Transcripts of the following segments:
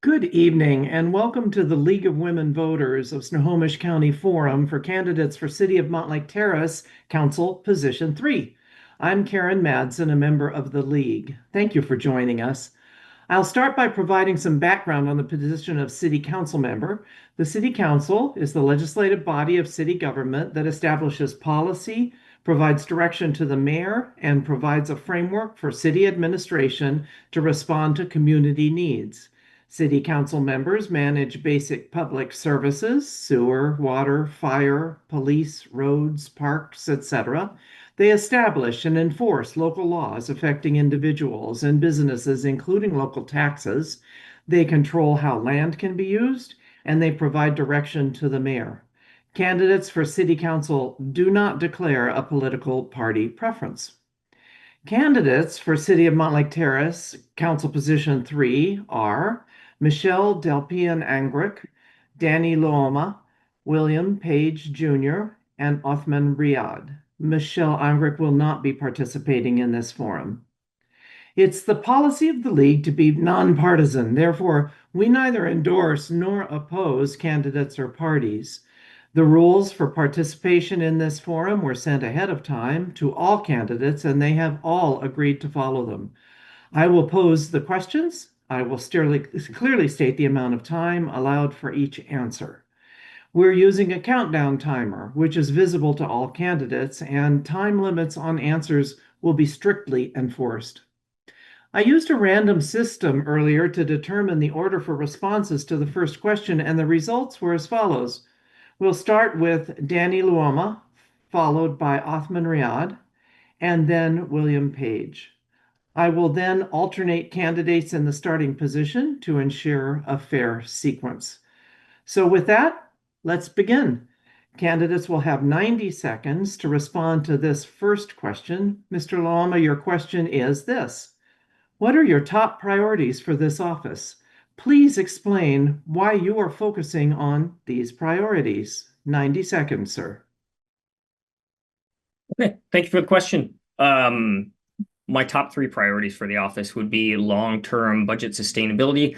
Good evening, and welcome to the League of Women Voters of Snohomish County Forum for candidates for City of Mountlake Terrace Council Position 3. I'm Karen Madsen, a member of the League. Thank you for joining us. I'll start by providing some background on the position of City Council member. The City Council is the legislative body of city government that establishes policy, provides direction to the mayor, and provides a framework for city administration to respond to community needs. City council members manage basic public services, sewer, water, fire, police, roads, parks, etc. They establish and enforce local laws affecting individuals and businesses, including local taxes. They control how land can be used, and they provide direction to the mayor. Candidates for city council do not declare a political party preference. Candidates for City of Mountlake Terrace, Council Position 3 are Michelle Delpian Angrick, Danny Looma, William Page Jr., and Othman Riyad. Michelle Angrick will not be participating in this forum. It's the policy of the League to be nonpartisan. Therefore, we neither endorse nor oppose candidates or parties. The rules for participation in this forum were sent ahead of time to all candidates, and they have all agreed to follow them. I will pose the questions. I will clearly state the amount of time allowed for each answer. We're using a countdown timer, which is visible to all candidates, and time limits on answers will be strictly enforced. I used a random system earlier to determine the order for responses to the first question, and the results were as follows. We'll start with Danny Luoma, followed by Othman Riyad, and then William Page. I will then alternate candidates in the starting position to ensure a fair sequence. So with that, let's begin. Candidates will have 90 seconds to respond to this first question. Mr. Luoma, your question is this. What are your top priorities for this office? Please explain why you are focusing on these priorities. 90 seconds, sir. Okay, thank you for the question. My top three priorities for the office would be long-term budget sustainability,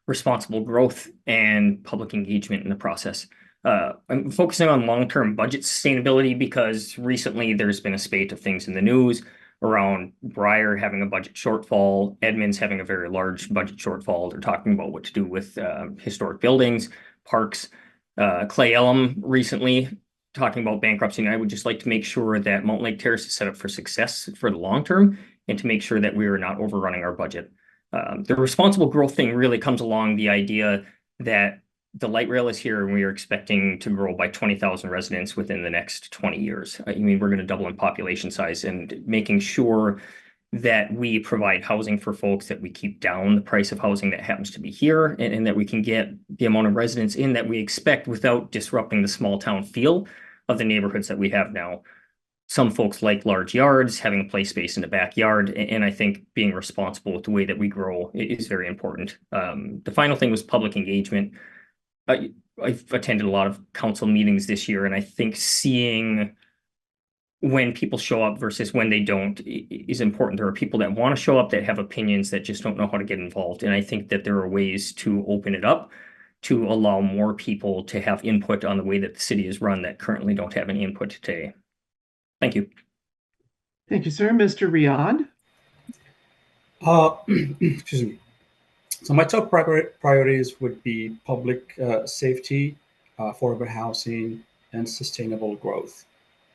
responsible growth, and public engagement in the process. I'm focusing on long-term budget sustainability because recently there's been a spate of things in the news around Briar having a budget shortfall, Edmonds having a very large budget shortfall. They're talking about what to do with historic buildings, parks. Clay Elum recently talking about bankruptcy, and I would just like to make sure that Mountlake Terrace is set up for success for the long term and to make sure that we are not overrunning our budget. The responsible growth thing really comes along the idea that the light rail is here and we are expecting to grow by 20,000 residents within the next 20 years. I mean, we're going to double in population size, and making sure that we provide housing for folks, that we keep down the price of housing that happens to be here, and that we can get the amount of residents in that we expect without disrupting the small town feel of the neighborhoods that we have now. Some folks like large yards, having a play space in the backyard, and I think being responsible with the way that we grow is very important. The final thing was public engagement. I've attended a lot of council meetings this year, and I think seeing when people show up versus when they don't is important. There are people that want to show up that have opinions that just don't know how to get involved. And I think that there are ways to open it up to allow more people to have input on the way that the city is run that currently don't have any input today. Thank you. Thank you, sir. Mr. Riyad. Excuse me. So my top priorities would be public safety, affordable housing, and sustainable growth.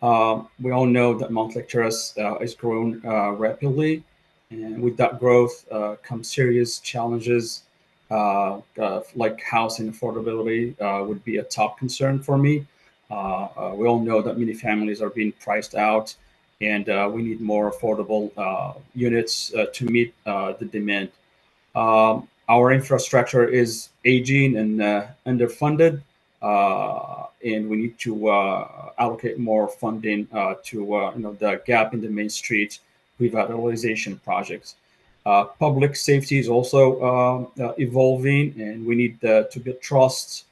We all know that Mountlake Terrace is growing rapidly, and with that growth comes serious challenges like housing affordability would be a top concern for me. We all know that many families are being priced out, and we need more affordable units to meet the demand. Our infrastructure is aging and underfunded, and we need to allocate more funding to the gap in the Main Street revitalization projects. Public safety is also evolving, and we need to build trust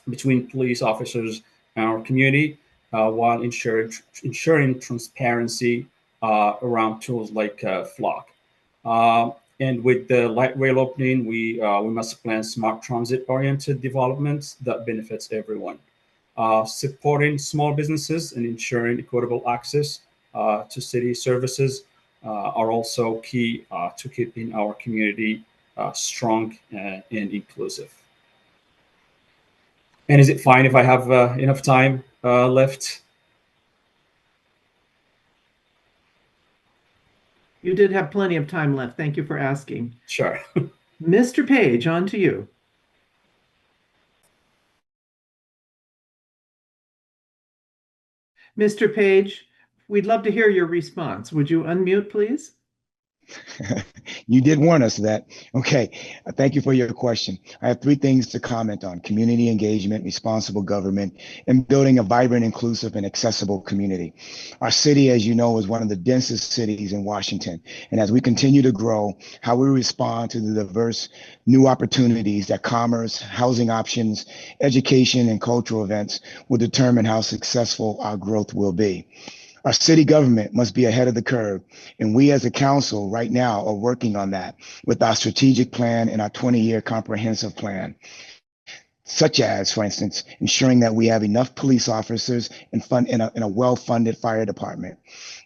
between police officers and our community while ensuring transparency around tools like Flock. And with the light rail opening, we must plan smart transit-oriented developments that benefits everyone. Supporting small businesses and ensuring equitable access to city services are also key to keeping our community strong and inclusive. And is it fine if I have enough time left? You did have plenty of time left. Thank you for asking. Sure. Mr. Page, on to you. Mr. Page, we'd love to hear your response. Would you unmute, please? You did warn us of that. Okay. Thank you for your question. I have three things to comment on: community engagement, responsible government, and building a vibrant, inclusive, and accessible community. Our city, as you know, is one of the densest cities in Washington. And as we continue to grow, how we respond to the diverse new opportunities that commerce, housing options, education, and cultural events will determine how successful our growth will be. Our city government must be ahead of the curve, and we as a council right now are working on that with our strategic plan and our 20-year comprehensive plan, such as, for instance, ensuring that we have enough police officers and fund in a well-funded fire department.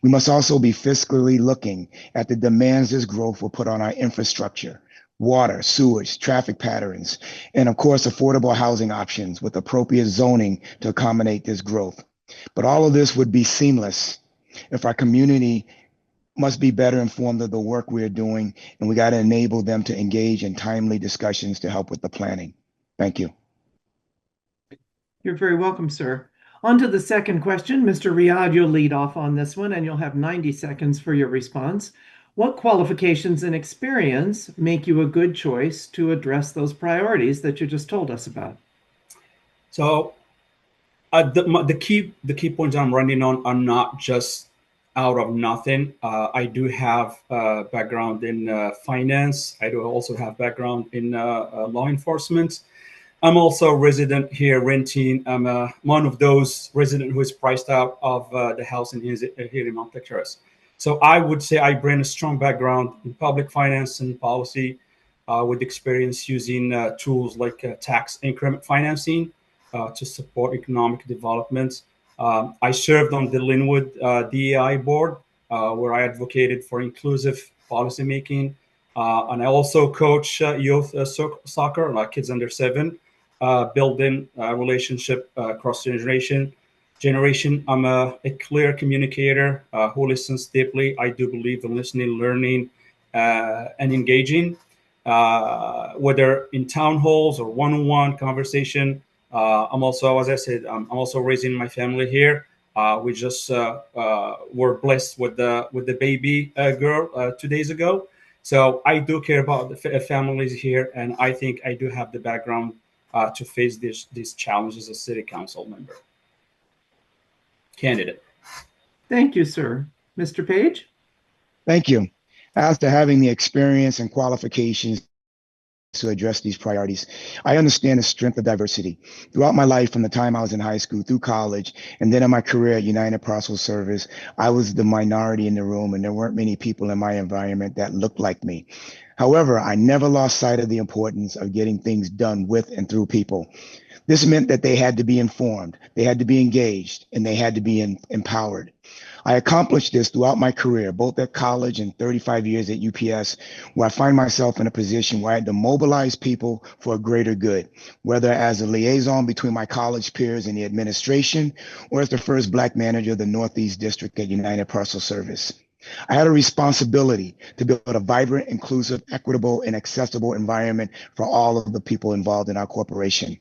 We must also be fiscally looking at the demands this growth will put on our infrastructure, water, sewage, traffic patterns, and of course, affordable housing options with appropriate zoning to accommodate this growth. But all of this would be seamless if our community must be better informed of the work we're doing, and we got to enable them to engage in timely discussions to help with the planning. Thank you. You're very welcome, sir. On to the second question. Mr. Riyad, you'll lead off on this one, and you'll have 90 seconds for your response. What qualifications and experience make you a good choice to address those priorities that you just told us about? So the key points I'm running on are not just out of nothing. I do have a background in finance. I do also have background in law enforcement. I'm also a resident here renting. I'm one of those residents who is priced out of the house here in Mountlake Terrace. So I would say I bring a strong background in public finance and policy with experience using tools like tax increment financing to support economic development. I served on the Linwood DEI board where I advocated for inclusive policymaking. And I also coach youth soccer, like kids under 7, building a relationship across generation. I'm a clear communicator who listens deeply. I do believe in listening, learning, and engaging, whether in town halls or one-on-one conversation. I'm also, as I said, I'm also raising my family here. We just were blessed with the baby girl 2 days ago. So I do care about the families here, and I think I do have the background to face these challenges as a city council member. Candidate. Thank you, sir. Mr. Page? Thank you. As to having the experience and qualifications to address these priorities, I understand the strength of diversity. Throughout my life, from the time I was in high school through college, and then in my career at United Parcel Service, I was the minority in the room, and there weren't many people in my environment that looked like me. However, I never lost sight of the importance of getting things done with and through people. This meant that they had to be informed, they had to be engaged, and they had to be empowered. I accomplished this throughout my career, both at college and 35 years at UPS, where I find myself in a position where I had to mobilize people for a greater good, whether as a liaison between my college peers and the administration, or as the first Black manager of the Northeast District at United Parcel Service. I had a responsibility to build a vibrant, inclusive, equitable, and accessible environment for all of the people involved in our corporation.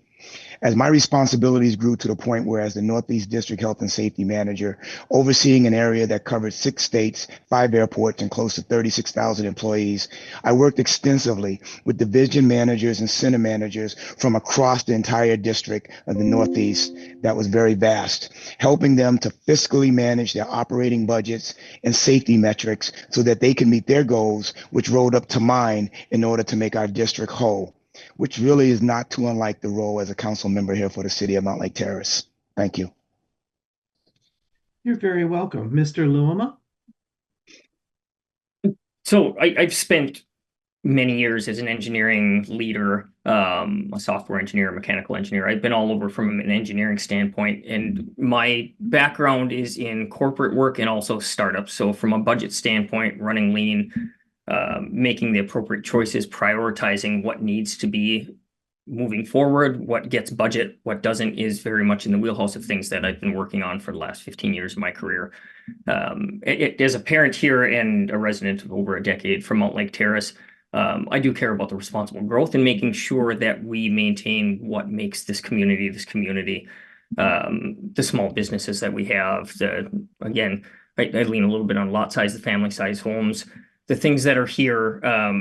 As my responsibilities grew to the point where, as the Northeast District Health and Safety Manager, overseeing an area that covered 6 states, 5 airports, and close to 36,000 employees, I worked extensively with division managers and center managers from across the entire district of the Northeast that was very vast, helping them to fiscally manage their operating budgets and safety metrics so that they can meet their goals, which rolled up to mine in order to make our district whole, which really is not too unlike the role as a council member here for the city of Mountlake Terrace. Thank you. You're very welcome. Mr. Luoma? So I've spent many years as an engineering leader, a software engineer, mechanical engineer. I've been all over from an engineering standpoint, and my background is in corporate work and also startups. So from a budget standpoint, running lean, making the appropriate choices, prioritizing what needs to be moving forward, what gets budget, what doesn't, is very much in the wheelhouse of things that I've been working on for the last 15 years of my career. As a parent here and a resident of over a decade from Mountlake Terrace, I do care about the responsible growth and making sure that we maintain what makes this community, the small businesses that we have. Again, I lean a little bit on lot size, the family size homes. The things that are here,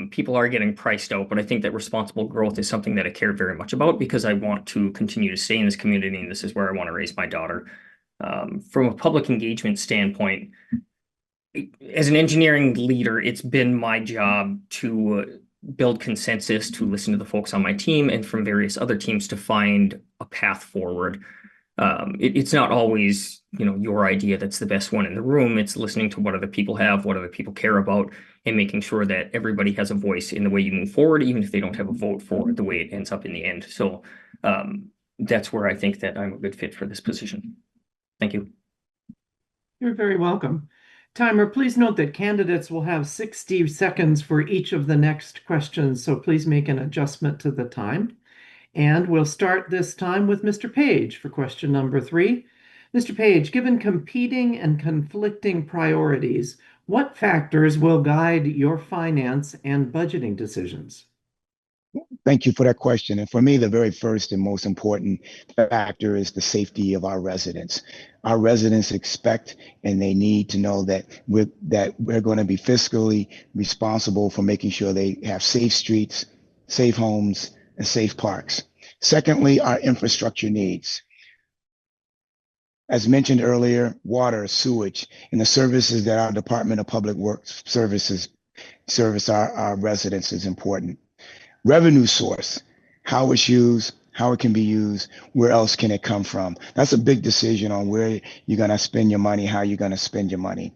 people are getting priced out, but I think that responsible growth is something that I care very much about because I want to continue to stay in this community, and this is where I want to raise my daughter. From a public engagement standpoint, as an engineering leader, it's been my job to build consensus, to listen to the folks on my team and from various other teams to find a path forward. It's not always, your idea that's the best one in the room. It's listening to what other people have, what other people care about, and making sure that everybody has a voice in the way you move forward, even if they don't have a vote for the way it ends up in the end. So that's where I think that I'm a good fit for this position. Thank you. You're very welcome. Timer, please note that candidates will have 60 seconds for each of the next questions, so please make an adjustment to the time. And we'll start this time with Mr. Page for question number 3. Mr. Page, given competing and conflicting priorities, what factors will guide your finance and budgeting decisions? Thank you for that question. And for me, the very first and most important factor is the safety of our residents. Our residents expect and they need to know that we're going to be fiscally responsible for making sure they have safe streets, safe homes, and safe parks. Secondly, our infrastructure needs. As mentioned earlier, water, sewage, and the services that our Department of Public Works service our residents is important. Revenue source, how it's used, how it can be used, where else can it come from? That's a big decision on where you're going to spend your money, how you're going to spend your money.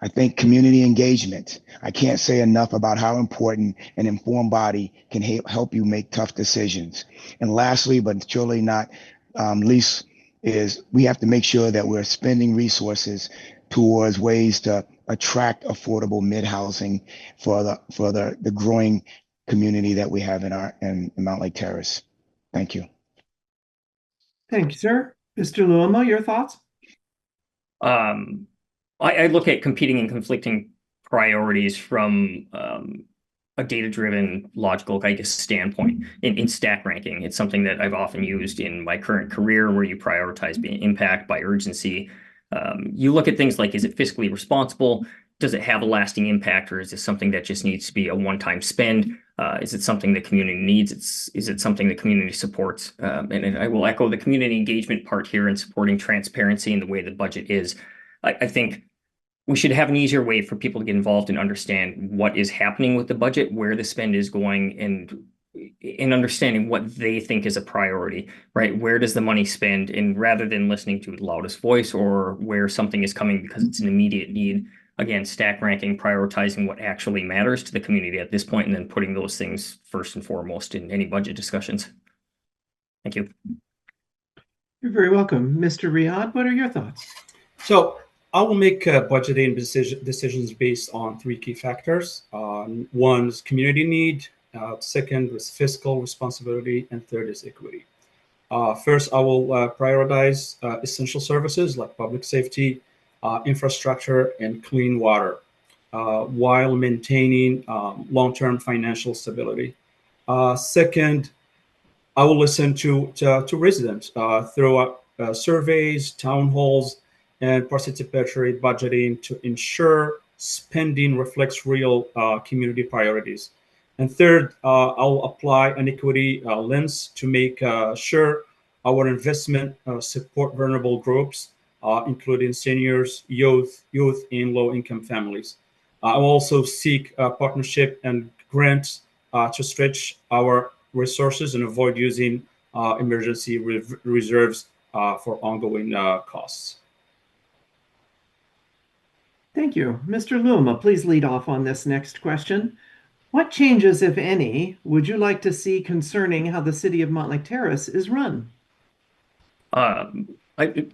I think community engagement. I can't say enough about how important an informed body can help you make tough decisions. And lastly, but surely not least, is we have to make sure that we're spending resources towards ways to attract affordable mid-housing for the growing community that we have in Mountlake Terrace. Thank you. Thank you, sir. Mr. Luoma, your thoughts? I look at competing and conflicting priorities from a data-driven, logical, standpoint in stack ranking. It's something that I've often used in my current career where you prioritize impact by urgency. You look at things like, is it fiscally responsible? Does it have a lasting impact, or is this something that just needs to be a one-time spend? Is it something the community needs? Is it something the community supports? And I will echo the community engagement part here in supporting transparency in the way the budget is. I think we should have an easier way for people to get involved and understand what is happening with the budget, where the spend is going, and in understanding what they think is a priority, right? Where does the money spend? And rather than listening to the loudest voice or where something is coming because it's an immediate need, again, stack ranking, prioritizing what actually matters to the community at this point, and then putting those things first and foremost in any budget discussions. Thank you. You're very welcome. Mr. Riyad, what are your thoughts? So I will make budgeting decisions based on 3 key factors. One is community need, second is fiscal responsibility, and third is equity. First, I will prioritize essential services like public safety, infrastructure, and clean water, while maintaining long-term financial stability. Second, I will listen to residents through surveys, town halls, and participatory budgeting to ensure spending reflects real community priorities. And third, I'll apply an equity lens to make sure our investment support vulnerable groups, including seniors, youth, and low-income families. I will also seek partnership and grants to stretch our resources and avoid using emergency reserves for ongoing costs. Thank you. Mr. Luma, please lead off on this next question. What changes, if any, would you like to see concerning how the city of Mountlake Terrace is run? Um, I,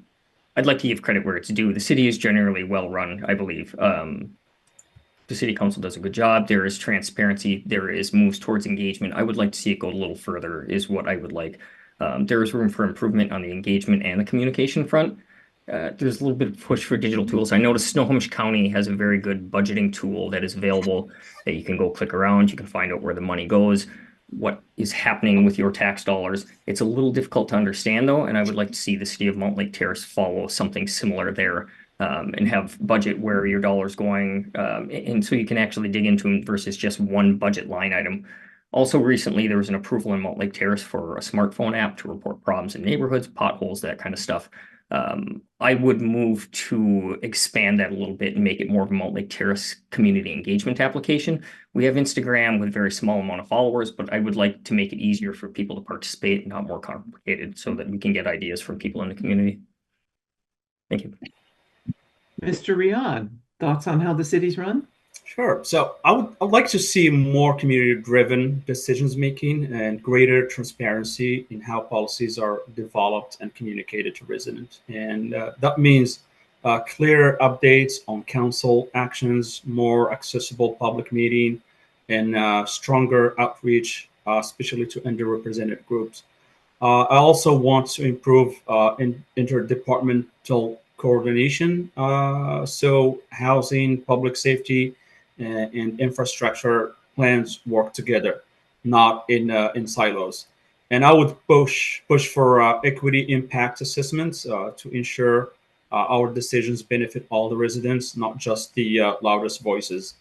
I'd like to give credit where it's due. The city is generally well run, I believe. The city council does a good job. There is transparency. There is moves towards engagement. I would like to see it go a little further, is what I would like. There is room for improvement on the engagement and the communication front. There's a little bit of push for digital tools. I noticed Snohomish County has a very good budgeting tool that is available that you can go click around. You can find out where the money goes, what is happening with your tax dollars. It's a little difficult to understand though, and I would like to see the city of Mountlake Terrace follow something similar there, and have budget where your dollar's going, and so you can actually dig into them versus just one budget line item. Also, recently there was an approval in Mountlake Terrace for a smartphone app to report problems in neighborhoods, potholes, that kind of stuff. I would move to expand that a little bit and make it more of a Mountlake Terrace community engagement application. We have Instagram with very small amount of followers, but I would like to make it easier for people to participate and not more complicated so that we can get ideas from people in the community. Thank you. Mr. Riyad, thoughts on how the city's run? Sure. So I'd like to see more community-driven decisions making and greater transparency in how policies are developed and communicated to residents. And that means clear updates on council actions, more accessible public meeting, and stronger outreach, especially to underrepresented groups. I also want to improve interdepartmental coordination, so housing, public safety, and infrastructure plans work together, not in silos. And I would push for equity impact assessments to ensure our decisions benefit all the residents, not just the loudest voices.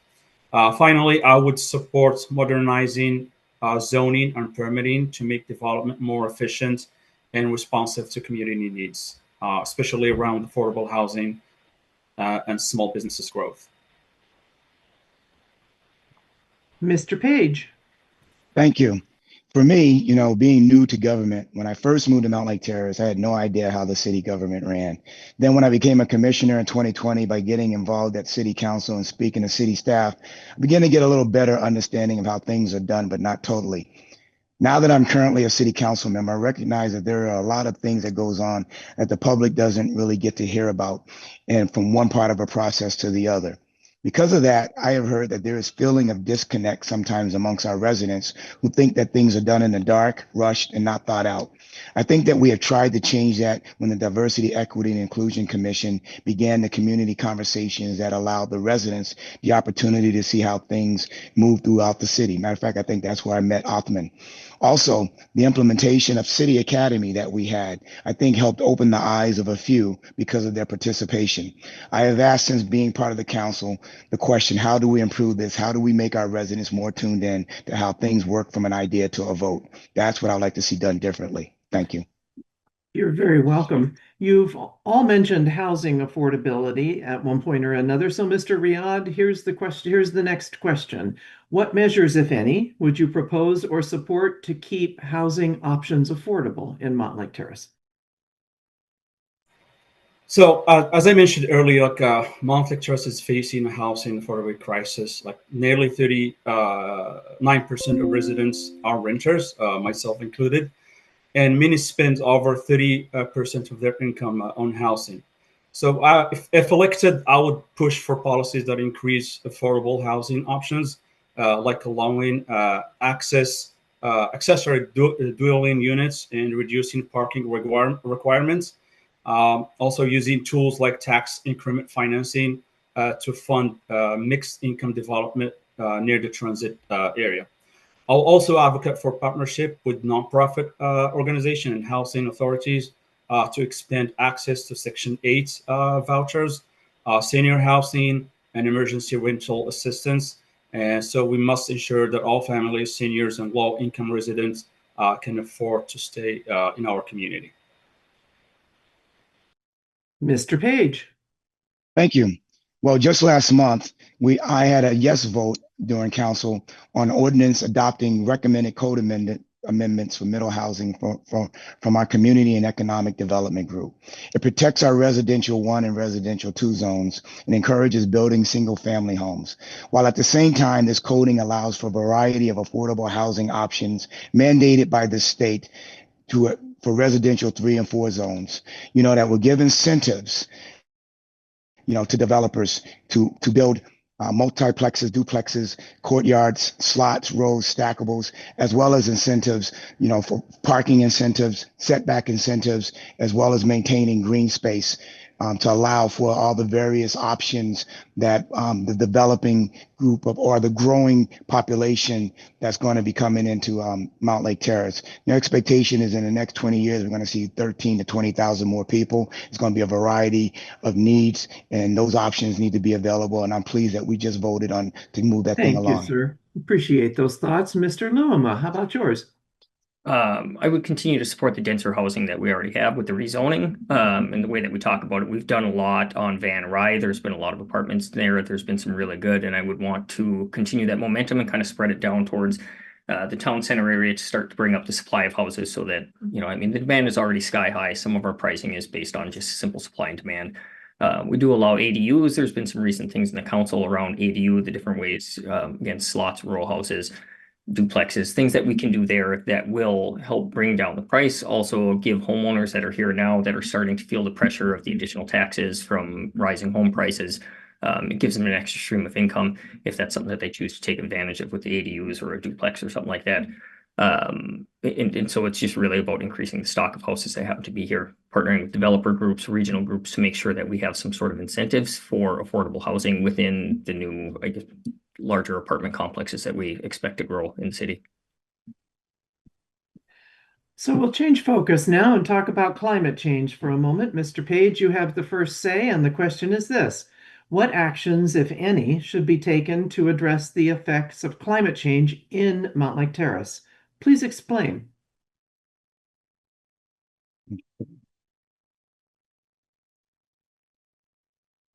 Finally, I would support modernizing zoning and permitting to make development more efficient and responsive to community needs, especially around affordable housing and small businesses growth. Mr. Page. Thank you. For me, being new to government, when I first moved to Mountlake Terrace, I had no idea how the city government ran. Then when I became a commissioner in 2020, by getting involved at city council and speaking to city staff, I began to get a little better understanding of how things are done, but not totally. Now that I'm currently a city council member, I recognize that there are a lot of things that goes on that the public doesn't really get to hear about, and from one part of a process to the other. Because of that, I have heard that there is feeling of disconnect sometimes amongst our residents who think that things are done in the dark, rushed, and not thought out. I think that we have tried to change that when the Diversity, Equity, and Inclusion Commission began the community conversations that allowed the residents the opportunity to see how things move throughout the city. Matter of fact, I think that's where I met Othman. Also, the implementation of City Academy that we had, I think helped open the eyes of a few because of their participation. I have asked since being part of the council the question, how do we improve this? How do we make our residents more tuned in to how things work from an idea to a vote? That's what I'd like to see done differently. Thank you. You're very welcome. You've all mentioned housing affordability at one point or another. So, Mr. Riyad, here's the question. Here's the next question. What measures, if any, would you propose or support to keep housing options affordable in Mountlake Terrace? So, as I mentioned earlier, Mountlake Terrace is facing a housing affordability crisis. Like nearly 39% of residents are renters, myself included, and many spend over 30% of their income on housing. So if elected, I would push for policies that increase affordable housing options, like allowing accessory dwelling units and reducing parking requirements. Also using tools like tax increment financing to fund mixed income development near the transit area. I'll also advocate for partnership with nonprofit organizations and housing authorities to expand access to Section 8 vouchers, senior housing, and emergency rental assistance. And so we must ensure that all families, seniors, and low-income residents can afford to stay in our community. Mr. Page. Thank you. Well, just last month, I had a yes vote during council on ordinance adopting recommended code amendments for middle housing from our Community and Economic Development Group. It protects our residential 1 and residential 2 zones and encourages building single-family homes, while at the same time, this coding allows for a variety of affordable housing options mandated by the state for residential 3 and 4 zones, that will give incentives, to developers to build multiplexes, duplexes, courtyards, slots, rows, stackables, as well as incentives, for parking incentives, setback incentives, as well as maintaining green space to allow for all the various options that the developing group or the growing population that's going to be coming into Mountlake Terrace. The expectation is in the next 20 years, we're going to see 13 to 20,000 more people. It's going to be a variety of needs, and those options need to be available. And I'm pleased that we just voted on to move that thing Thank you, along. sir. Appreciate those thoughts. Mr. Luema, how about yours? I would continue to support the denser housing that we already have with the rezoning and the way that we talk about it. We've done a lot on Van Rye. There's been a lot of apartments there. There's been some really good, and I would want to continue that momentum and kind of spread it down towards the town center area to start to bring up the supply of houses so that, the demand is already sky high. Some of our pricing is based on just simple supply and demand. We do allow ADUs. There's been some recent things in the council around ADU, the different ways, again, slots, row houses, duplexes, things that we can do there that will help bring down the price. Also give homeowners that are here now that are starting to feel the pressure of the additional taxes from rising home prices. It gives them an extra stream of income if that's something that they choose to take advantage of with the ADUs or a duplex or something like that. And so it's just really about increasing the stock of houses that happen to be here, partnering with developer groups, regional groups to make sure that we have some sort of incentives for affordable housing within the new, I guess, larger apartment complexes that we expect to grow in the city. So we'll change focus now and talk about climate change for a moment. Mr. Page, you have the first say, and the question is this: what actions, if any, should be taken to address the effects of climate change in Mountlake Terrace? Please explain.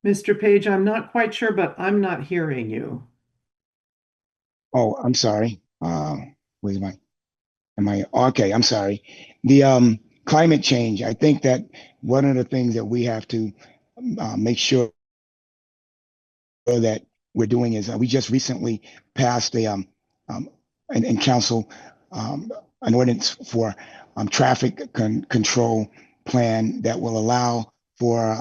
Mr. Page, I'm not quite sure, but I'm not hearing you. Oh, I'm sorry. Okay, I'm sorry. The climate change, I think that one of the things that we have to make sure that we're doing is we just recently passed in council an ordinance for traffic control plan that will allow for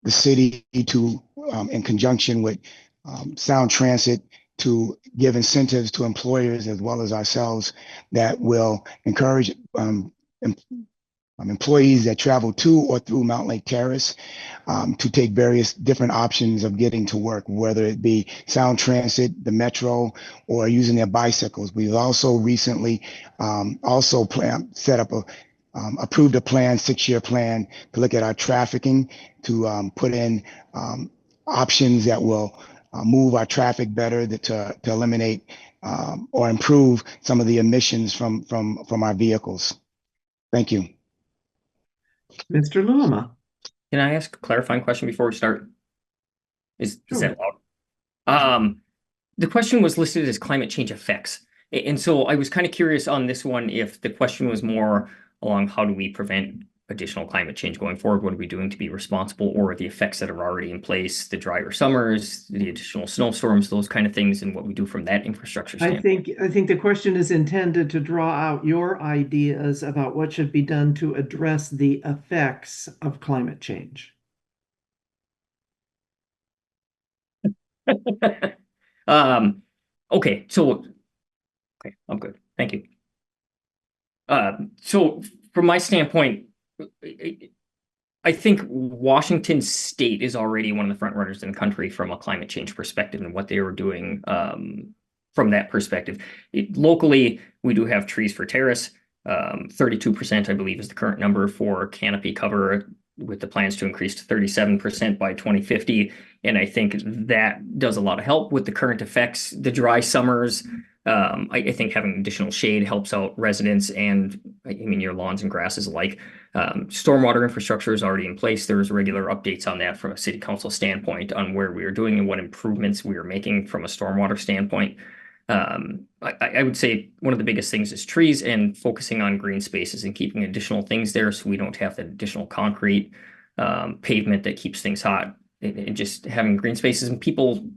the city to, in conjunction with Sound Transit, to give incentives to employers as well as ourselves that will encourage employees that travel to or through Mountlake Terrace to take various different options of getting to work, whether it be Sound Transit, the Metro, or using their bicycles. We've also recently approved a plan, 6-year plan, to look at our trafficking, to put in options that will move our traffic better to eliminate or improve some of the emissions from our vehicles. Thank you. Mr. Luema. Can I ask a clarifying question before we start? Is that Sure. loud? The question was listed as climate change effects. And so I was kind of curious on this one, if the question was more along how do we prevent additional climate change going forward? What are we doing to be responsible, or the effects that are already in place, the drier summers, the additional snowstorms, those kind of things, and what we do from that infrastructure standpoint? I think the question is intended to draw out your ideas about what should be done to address the effects of climate change. Okay, I'm good. Thank you. So from my standpoint, I think Washington State is already one of the front runners in the country from a climate change perspective and what they were doing from that perspective. Locally, we do have trees for terrace. 32%, I believe, is the current number for canopy cover, with the plans to increase to 37% by 2050. And I think that does a lot of help with the current effects, the dry summers. I think having additional shade helps out residents and your lawns and grasses alike. Stormwater infrastructure is already in place. There's regular updates on that from a city council standpoint on where we are doing and what improvements we are making from a stormwater standpoint. I would say one of the biggest things is trees and focusing on green spaces and keeping additional things there so we don't have that additional concrete pavement that keeps things hot. And just having green spaces and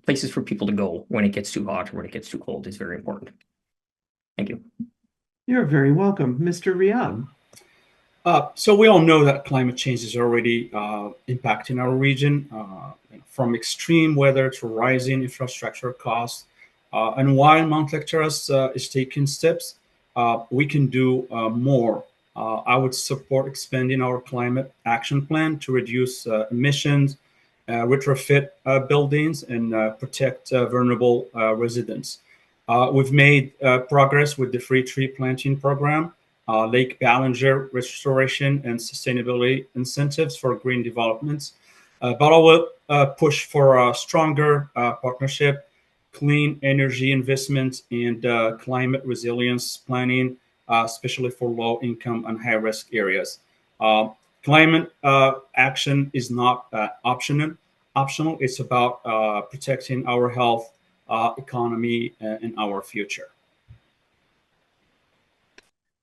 places for people to go when it gets too hot or when it gets too cold is very important. Thank you. You're very welcome. Mr. Riyad. So we all know that climate change is already impacting our region, from extreme weather to rising infrastructure costs. And while Mountlake Terrace is taking steps, we can do more. I would support expanding our climate action plan to reduce emissions, retrofit buildings, and protect vulnerable residents. We've made progress with the free tree planting program, Lake Ballinger restoration and sustainability incentives for green developments. But I will push for a stronger partnership, clean energy investment, and climate resilience planning, especially for low income and high risk areas. Climate action is not optional. It's about protecting our health, economy, and our future.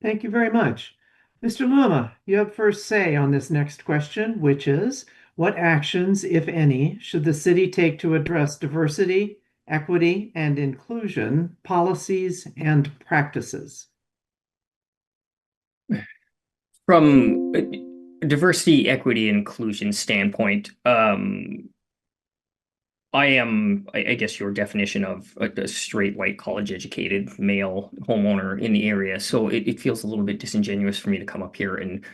Thank you very much. Mr. Luma, you have first say on this next question, which is, what actions, if any, should the city take to address diversity, equity, and inclusion policies and practices? From a diversity, equity, inclusion standpoint, I am, I guess, your definition of a straight white college educated male homeowner in the area. So it feels a little bit disingenuous for me to come up here and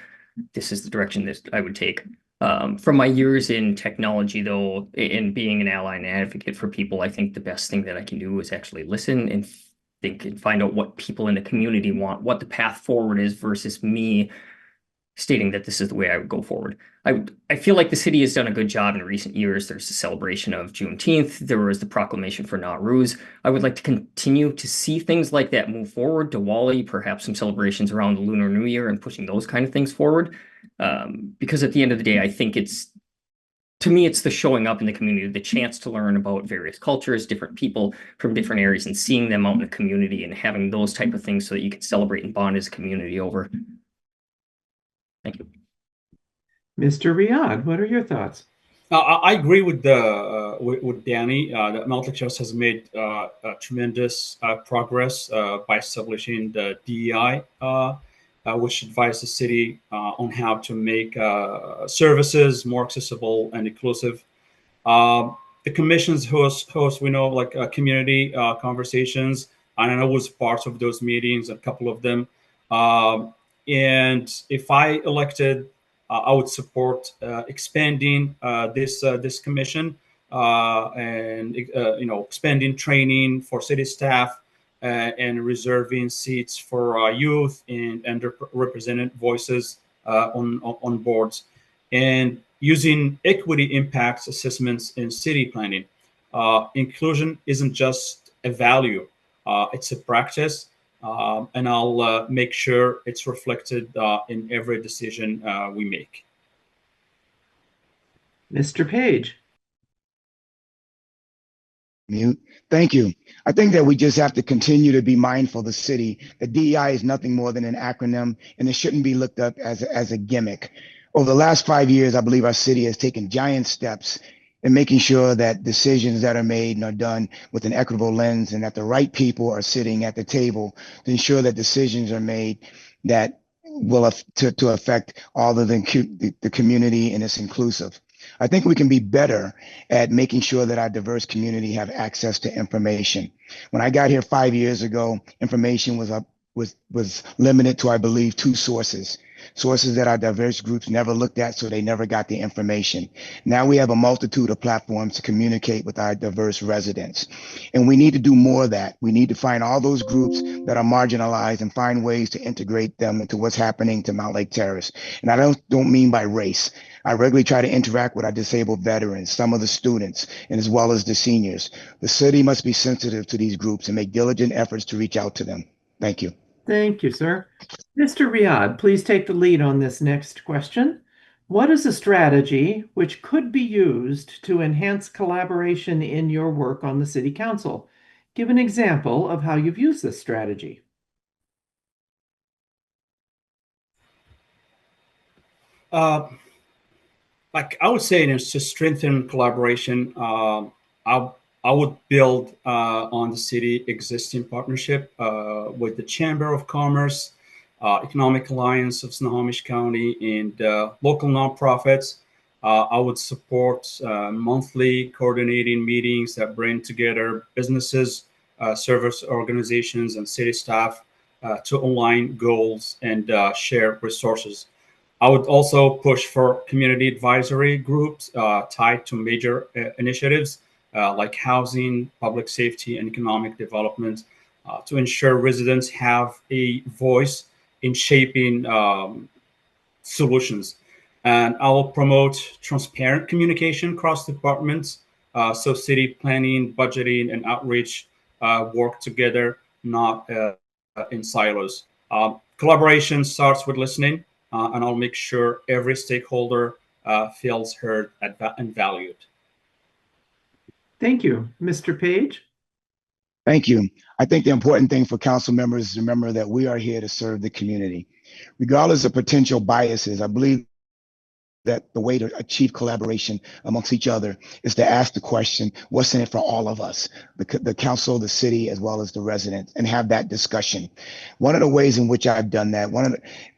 this is the direction that I would take. From my years in technology, though, and being an ally and advocate for people, I think the best thing that I can do is actually listen and think and find out what people in the community want, what the path forward is versus me stating that this is the way I would go forward. I feel like the city has done a good job in recent years. There's the celebration of Juneteenth. There was the proclamation for Nowruz. I would like to continue to see things like that move forward. Diwali, perhaps some celebrations around the Lunar New Year and pushing those kind of things forward. Because at the end of the day, I think to me, it's the showing up in the community, the chance to learn about various cultures, different people from different areas, and seeing them out in the community and having those type of things so that you can celebrate and bond as a community over. Thank you. Mr. Riyad, what are your thoughts? I agree with Danny that Mountlake Terrace has made tremendous progress by establishing the DEI, which advised the city on how to make services more accessible and inclusive. The commission's host we know, like community conversations, and I was part of those meetings, a couple of them. And if I elected, I would support expanding this commission and expanding training for city staff and reserving seats for youth and underrepresented voices on boards, and using equity impacts assessments in city planning. Inclusion isn't just a value; it's a practice. And I'll make sure it's reflected in every decision we make. Mr. Page. Mute. Thank you. I think that we just have to continue to be mindful of the city. The DEI is nothing more than an acronym, and it shouldn't be looked up as a gimmick. Over the last 5 years, I believe our city has taken giant steps in making sure that decisions that are made and are done with an equitable lens, and that the right people are sitting at the table to ensure that decisions are made that will to affect all of the community, and it's inclusive. I think we can be better at making sure that our diverse community have access to information. When I got here 5 years ago, information was limited to, I believe, 2 sources that our diverse groups never looked at, so they never got the information. Now we have a multitude of platforms to communicate with our diverse residents. And we need to do more of that. We need to find all those groups that are marginalized and find ways to integrate them into what's happening to Mountlake Terrace. And I don't mean by race. I regularly try to interact with our disabled veterans, some of the students, and as well as the seniors. The city must be sensitive to these groups and make diligent efforts to reach out to them. Thank you. Thank you, sir. Mr. Riyad, please take the lead on this next question. What is a strategy which could be used to enhance collaboration in your work on the City Council? Give an example of how you've used this strategy. Like I would say, it's to strengthen collaboration. I would build on the city existing partnership with the Chamber of Commerce, Economic Alliance of Snohomish County, and local nonprofits. I would support monthly coordinating meetings that bring together businesses, service organizations, and city staff to align goals and share resources. I would also push for community advisory groups tied to major initiatives like housing, public safety, and economic development to ensure residents have a voice in shaping solutions. And I will promote transparent communication across departments so city planning, budgeting, and outreach work together, not in silos. Collaboration starts with listening, and I'll make sure every stakeholder feels heard and valued. Thank you. Mr. Page? Thank you. I think the important thing for council members is to remember that we are here to serve the community. Regardless of potential biases, I believe that the way to achieve collaboration amongst each other is to ask the question, what's in it for all of us, the council, the city, as well as the residents, and have that discussion. One of the ways in which I've done that,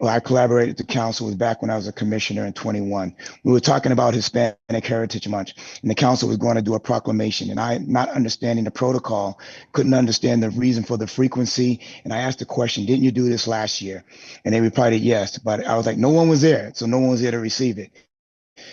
I collaborated with the council was back when I was a commissioner in 21. We were talking about Hispanic Heritage Month, and the council was going to do a proclamation, and I, not understanding the protocol, couldn't understand the reason for the frequency, and I asked the question, didn't you do this last year? And they replied yes, but I was like, no one was there, so no one was there to receive it.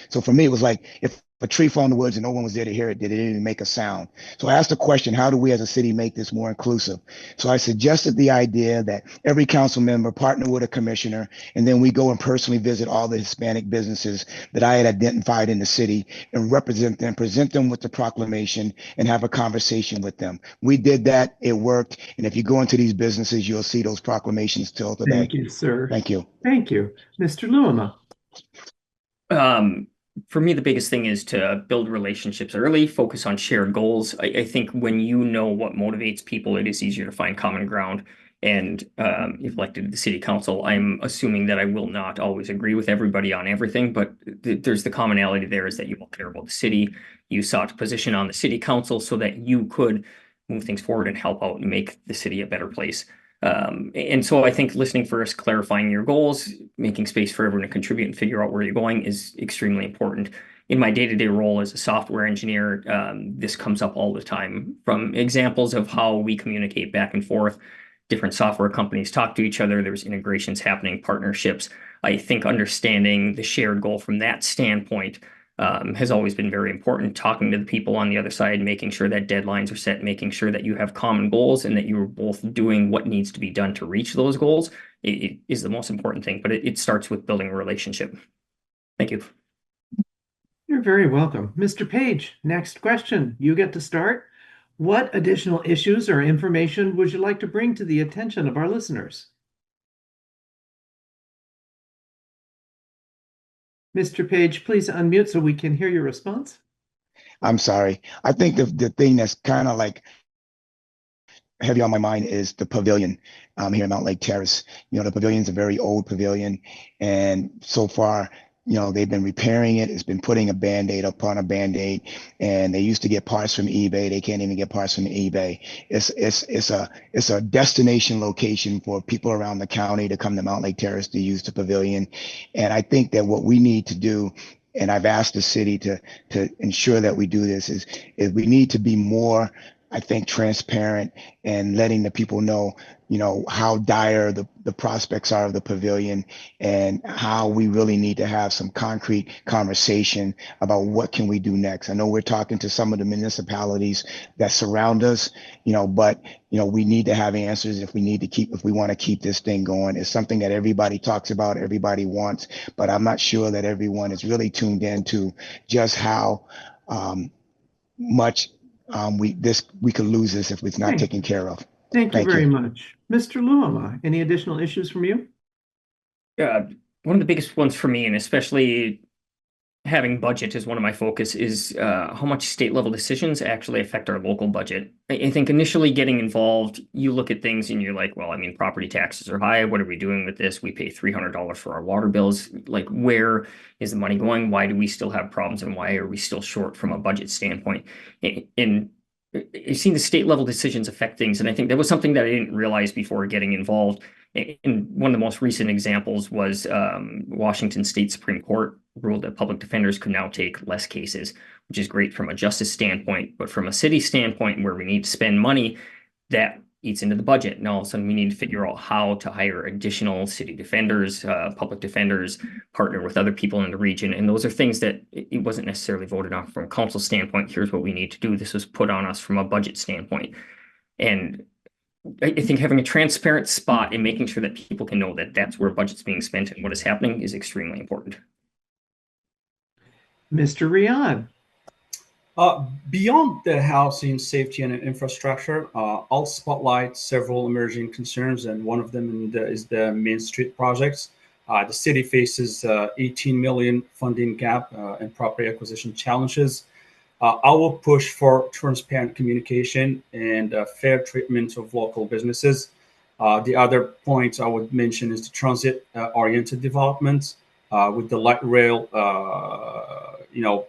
So for me, it was like if a tree fell in the woods and no one was there to hear it, did it even make a sound? So I asked the question, how do we as a city make this more inclusive? So I suggested the idea that every council member partner with a commissioner, and then we go and personally visit all the Hispanic businesses that I had identified in the city and represent them, present them with the proclamation, and have a conversation with them. We did that. It worked. And if you go into these businesses, you'll see those proclamations till today. Thank you, sir. Thank you. Thank you. Mr. Luema? For me, the biggest thing is to build relationships early, focus on shared goals. I think when you know what motivates people, it is easier to find common ground. And if elected to the city council, I'm assuming that I will not always agree with everybody on everything, but there's the commonality there is that you all care about the city. You sought a position on the city council so that you could move things forward and help out and make the city a better place. And so I think listening first, clarifying your goals, making space for everyone to contribute and figure out where you're going is extremely important. In my day-to-day role as a software engineer, this comes up all the time from examples of how we communicate back and forth. Different software companies talk to each other. There's integrations happening, partnerships. I think understanding the shared goal from that standpoint has always been very important. Talking to the people on the other side, making sure that deadlines are set, making sure that you have common goals and that you're both doing what needs to be done to reach those goals it is the most important thing. But it starts with building a relationship. Thank you. You're very welcome. Mr. Page, next question. You get to start. What additional issues or information would you like to bring to the attention of our listeners? Mr. Page, please unmute so we can hear your response. I'm sorry. I think the thing that's kind of like heavy on my mind is the pavilion here in Mountlake Terrace. You know, the pavilion's a very old pavilion, and so far, you know, they've been repairing it. It's been putting a Band-Aid upon a Band-Aid, and they used to get parts from eBay. They can't even get parts from eBay. It's a destination location for people around the county to come to Mountlake Terrace to use the pavilion. And I think that what we need to do, and I've asked the city to ensure that we do this, is we need to be more, I think, transparent and letting the people know, you know, how dire the prospects are of the pavilion and how we really need to have some concrete conversation about what can we do next. I know we're talking to some of the municipalities that surround us, you know, but, you know, we need to have answers if we want to keep this thing going. It's something that everybody talks about, everybody wants, but I'm not sure that everyone is really tuned into just how much we could lose this if it's not taken care of. Thank you very much. Mr. Luema, any additional issues from you? One of the biggest ones for me, and especially having budget as one of my focus is how much state level decisions actually affect our local budget. I think initially getting involved, you look at things and you're like, well, I mean, property taxes are high. What are we doing with this? We pay $300 for our water bills. Like, where is the money going? Why do we still have problems, and why are we still short from a budget standpoint? And I've seen the state level decisions affect things, and I think that was something that I didn't realize before getting involved. And one of the most recent examples was Washington State Supreme Court ruled that public defenders could now take less cases, which is great from a justice standpoint. But from a city standpoint, where we need to spend money, that eats into the budget. And all of a sudden, we need to figure out how to hire additional city defenders, public defenders, partner with other people in the region. And those are things that it wasn't necessarily voted on from a council standpoint. Here's what we need to do. This was put on us from a budget standpoint. And I think having a transparent spot and making sure that people can know that that's where budget's being spent and what is happening is extremely important. Mr. Riyad. Beyond the housing, safety, and infrastructure, I'll spotlight several emerging concerns, and one of them is the Main Street projects. The city faces 18 million funding gap and property acquisition challenges. I will push for transparent communication and fair treatment of local businesses. The other point I would mention is the transit-oriented development. With the light rail,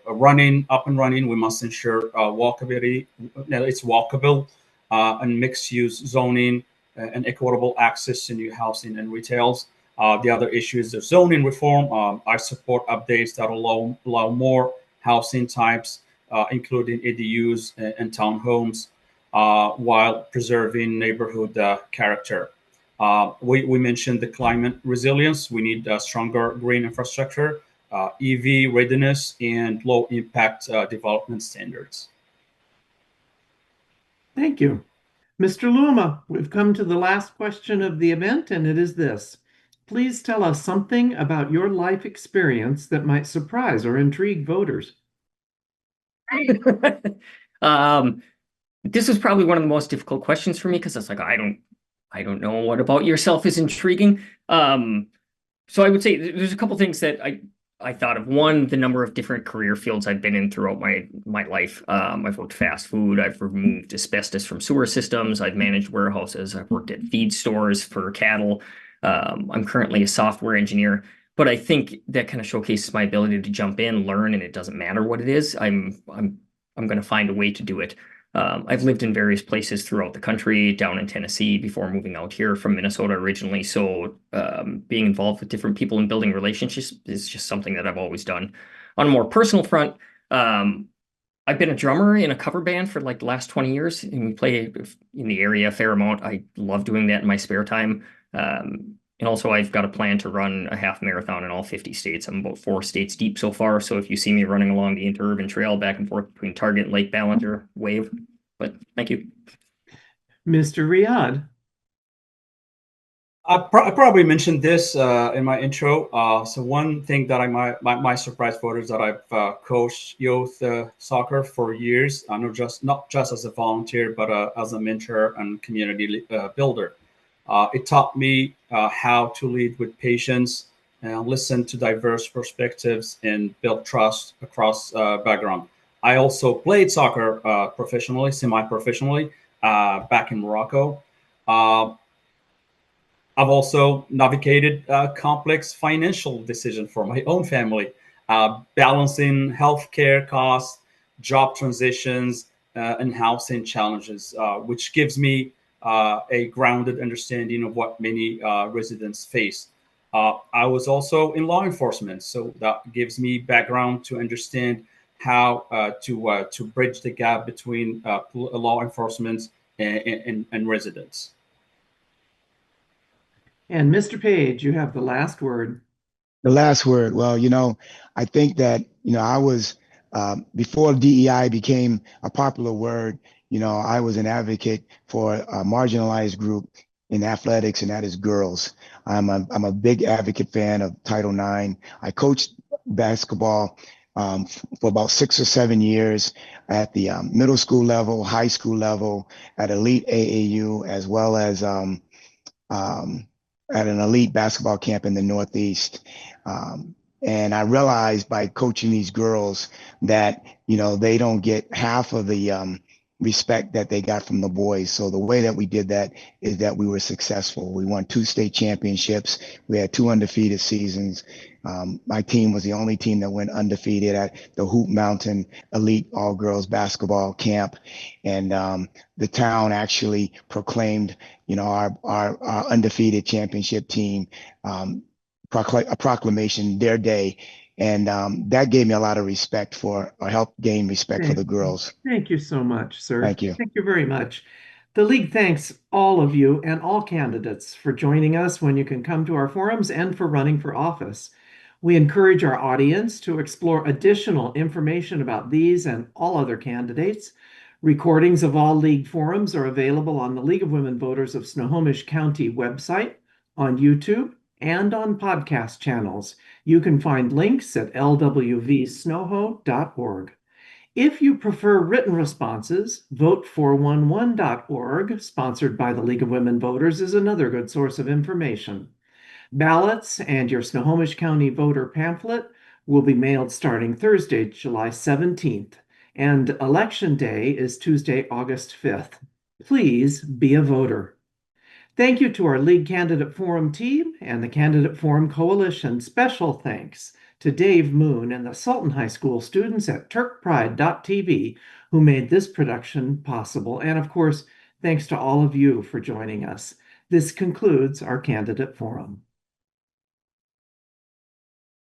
running up and running, we must ensure walkability. It's walkable and mixed-use zoning and equitable access to new housing and retails. The other issue is the zoning reform. I support updates that allow more housing types, including ADUs and townhomes, while preserving neighborhood character. We mentioned the climate resilience. We need stronger green infrastructure, EV readiness, and low impact development standards. Thank you. Mr. Luma, we've come to the last question of the event, and it is this. Please tell us something about your life experience that might surprise or intrigue voters. This was probably one of the most difficult questions for me, because it's like, I don't know what about yourself is intriguing. So I would say there's a couple things that I thought of. One, the number of different career fields I've been in throughout my life. I've worked fast food. I've removed asbestos from sewer systems. I've managed warehouses. I've worked at feed stores for cattle. I'm currently a software engineer. But I think that kind of showcases my ability to jump in, learn, and it doesn't matter what it is. I'm going to find a way to do it. I've lived in various places throughout the country, down in Tennessee before moving out here from Minnesota originally. So being involved with different people and building relationships is just something that I've always done. On a more personal front, I've been a drummer in a cover band for like the last 20 years, and we play in the area a fair amount. I love doing that in my spare time. And also, I've got a plan to run a half marathon in all 50 states. I'm about 4 states deep so far. So if you see me running along the interurban trail back and forth between Target and Lake Ballinger, wave. But thank you. Mr. Riyad. I probably mentioned this in my intro. So one thing that I might surprise voters, that I've coached youth soccer for years, not just as a volunteer, but as a mentor and community builder. It taught me how to lead with patience and listen to diverse perspectives and build trust across background. I also played soccer professionally, semi-professionally, back in Morocco. I've also navigated complex financial decisions for my own family, balancing healthcare costs, job transitions, and housing challenges, which gives me a grounded understanding of what many residents face. I was also in law enforcement, so that gives me background to understand how to bridge the gap between law enforcement and residents. And Mr. Page, you have the last word. The last word. Well, I think that, I was, before DEI became a popular word, I was an advocate for a marginalized group in athletics, and that is girls. I'm a big advocate fan of Title IX. I coached basketball for about 6 or 7 years at the middle school level, high school level, at elite AAU, as well as at an elite basketball camp in the Northeast. And I realized by coaching these girls that, they don't get half of the respect that they got from the boys. So the way that we did that is that we were successful. We won 2 state championships. We had 2 undefeated seasons. My team was the only team that went undefeated at the Hoop Mountain Elite All Girls Basketball Camp. And the town actually proclaimed, our undefeated championship team, a proclamation their day. And that gave me a lot of respect or helped gain respect for the girls. Thank you so much, sir. Thank you. Thank you very much. The League thanks all of you and all candidates for joining us when you can come to our forums and for running for office. We encourage our audience to explore additional information about these and all other candidates. Recordings of all League forums are available on the League of Women Voters of Snohomish County website, on YouTube, and on podcast channels. You can find links at lwvsnoho.org. If you prefer written responses, vote411.org, sponsored by the League of Women Voters, is another good source of information. Ballots and your Snohomish County voter pamphlet will be mailed starting Thursday, July 17th, and Election Day is Tuesday, August 5th. Please be a voter. Thank you to our League Candidate Forum team and the Candidate Forum Coalition. Special thanks to Dave Moon and the Sultan High School students at TurkPride.tv who made this production possible. And of course, thanks to all of you for joining us. This concludes our Candidate Forum.